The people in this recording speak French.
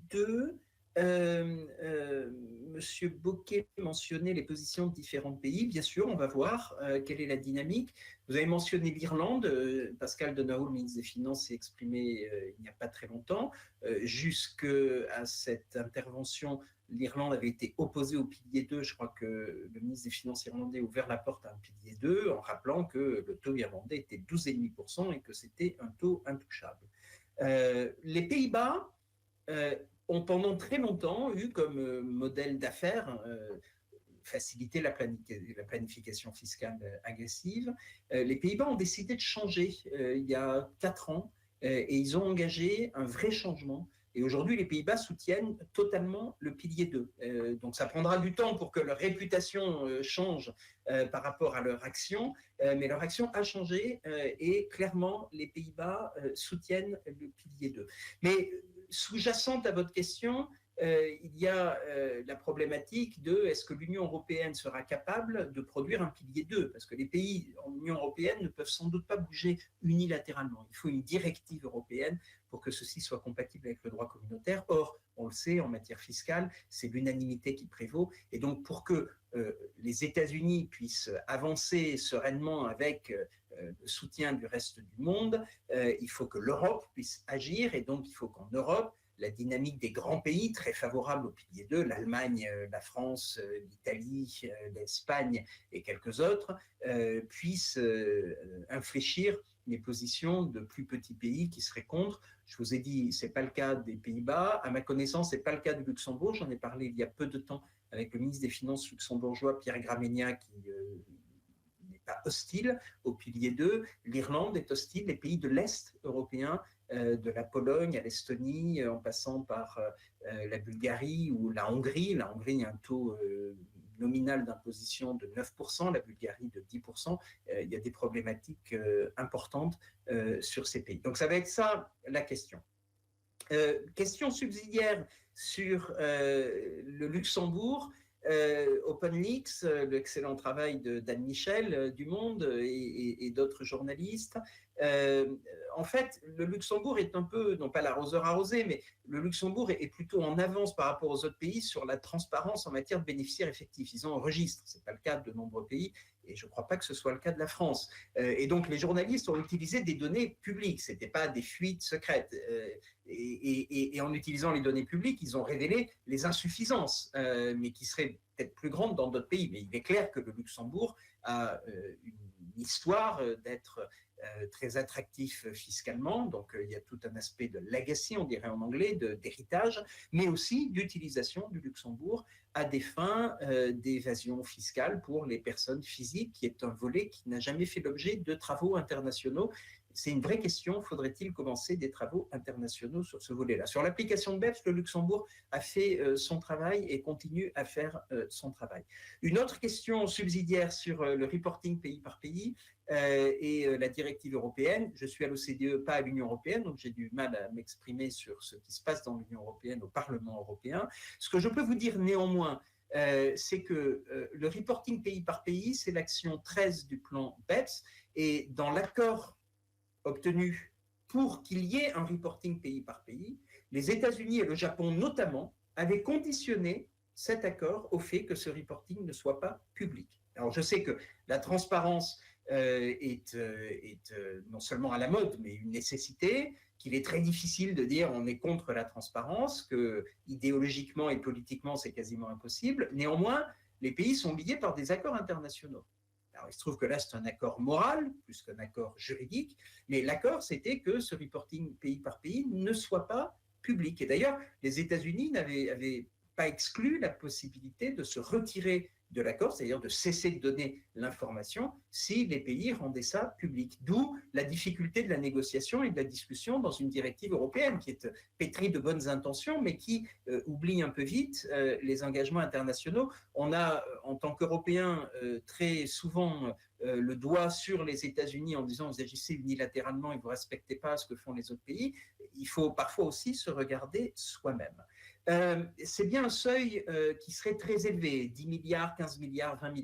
2, Monsieur Bocquet mentionnait les positions de différents pays. Bien sûr, on va voir quelle est la dynamique. Vous avez mentionné l'Irlande. Pascal Donohoe, le ministre des Finances, s'est exprimé il n'y a pas très longtemps. Jusqu'à cette intervention, l'Irlande avait été opposée au pilier 2. Je crois que le ministre des Finances irlandais a ouvert la porte à un pilier 2 en rappelant que le taux irlandais était 12,5% et que c'était un taux intouchable. Les Pays-Bas ont pendant très longtemps eu comme modèle d'affaires faciliter la planification fiscale agressive. Les Pays-Bas ont décidé de changer il y a 4 ans et ils ont engagé un vrai changement. Et aujourd'hui, les Pays-Bas soutiennent totalement le pilier 2. Donc, ça prendra du temps pour que leur réputation change par rapport à leur action, mais leur action a changé et clairement, les Pays-Bas soutiennent le pilier 2. Mais sous-jacente à votre question, il y a la problématique de est-ce que l'Union européenne sera capable de produire un pilier 2 ? Parce que les pays en Union européenne ne peuvent sans doute pas bouger unilatéralement. Il faut une directive européenne pour que ceci soit compatible avec le droit communautaire. Or, on le sait, en matière fiscale, c'est l'unanimité qui prévaut. Et donc, pour que les États-Unis puissent avancer sereinement avec le soutien du reste du monde, il faut que l'Europe puisse agir. Et donc, il faut qu'en Europe, la dynamique des grands pays très favorables au pilier 2, l'Allemagne, la France, l'Italie, l'Espagne et quelques autres, puissent infléchir les positions de plus petits pays qui seraient contre. Je vous ai dit, ce n'est pas le cas des Pays-Bas. À ma connaissance, ce n'est pas le cas du Luxembourg. J'en ai parlé il y a peu de temps avec le ministre des Finances luxembourgeois, Pierre Gramegna, qui n'est pas hostile au pilier 2. L'Irlande est hostile. Les pays de l'Est européen, de la Pologne à l'Estonie, en passant par la Bulgarie ou la Hongrie. La Hongrie a un taux nominal d'imposition de 9%, la Bulgarie de 10%. Il y a des problématiques importantes sur ces pays. Donc ça va être ça la question. Question subsidiaire sur le Luxembourg. OpenLeaks, l'excellent travail d'Anne Michel du Monde et d'autres journalistes. En fait, le Luxembourg est un peu, non pas l'arroseur arrosé, mais le Luxembourg est plutôt en avance par rapport aux autres pays sur la transparence en matière de bénéficiaires effectifs. Ils ont un registre, ce n'est pas le cas de nombreux pays, et je ne crois pas que ce soit le cas de la France. Et donc, les journalistes ont utilisé des données publiques, ce n'était pas des fuites secrètes. Et en utilisant les données publiques, ils ont révélé les insuffisances, mais qui seraient peut-être plus grandes dans d'autres pays. Mais il est clair que le Luxembourg a une histoire d'être très attractif fiscalement, donc il y a tout un aspect de legacy, on dirait en anglais, d'héritage, mais aussi d'utilisation du Luxembourg à des fins d'évasion fiscale pour les personnes physiques, qui est un volet qui n'a jamais fait l'objet de travaux internationaux. C'est une vraie question, faudrait-il commencer des travaux internationaux sur ce volet-là? Sur l'application de BEPS, le Luxembourg a fait son travail et continue à faire son travail. Une autre question subsidiaire sur le reporting pays par pays et la directive européenne. Je suis à l'OCDE, pas à l'Union européenne, donc j'ai du mal à m'exprimer sur ce qui se passe dans l'Union européenne au Parlement européen. Ce que je peux vous dire néanmoins, c'est que le reporting pays par pays, c'est l'action 13 du plan BEPS, et dans l'accord obtenu pour qu'il y ait un reporting pays par pays, les États-Unis et le Japon notamment avaient conditionné cet accord au fait que ce reporting ne soit pas public. Alors je sais que la transparence est non seulement à la mode, mais une nécessité, qu'il est très difficile de dire on est contre la transparence, que idéologiquement et politiquement c'est quasiment impossible. Néanmoins, les pays sont liés par des accords internationaux. Alors, il se trouve que là, c'est un accord moral, plus qu'un accord juridique, mais l'accord, c'était que ce reporting pays par pays ne soit pas public. Et d'ailleurs, les États-Unis n'avaient pas exclu la possibilité de se retirer de l'accord, c'est-à-dire de cesser de donner l'information si les pays rendaient ça public. D'où la difficulté de la négociation et de la discussion dans une directive européenne qui est pétrie de bonnes intentions, mais qui oublie un peu vite les engagements internationaux. On a, en tant qu'Européens, très souvent le doigt sur les États-Unis en disant vous agissez unilatéralement et vous ne respectez pas ce que font les autres pays. Il faut parfois aussi se regarder soi-même. C'est bien un seuil qui serait très élevé, 10 milliards, 15 milliards, 20 milliards.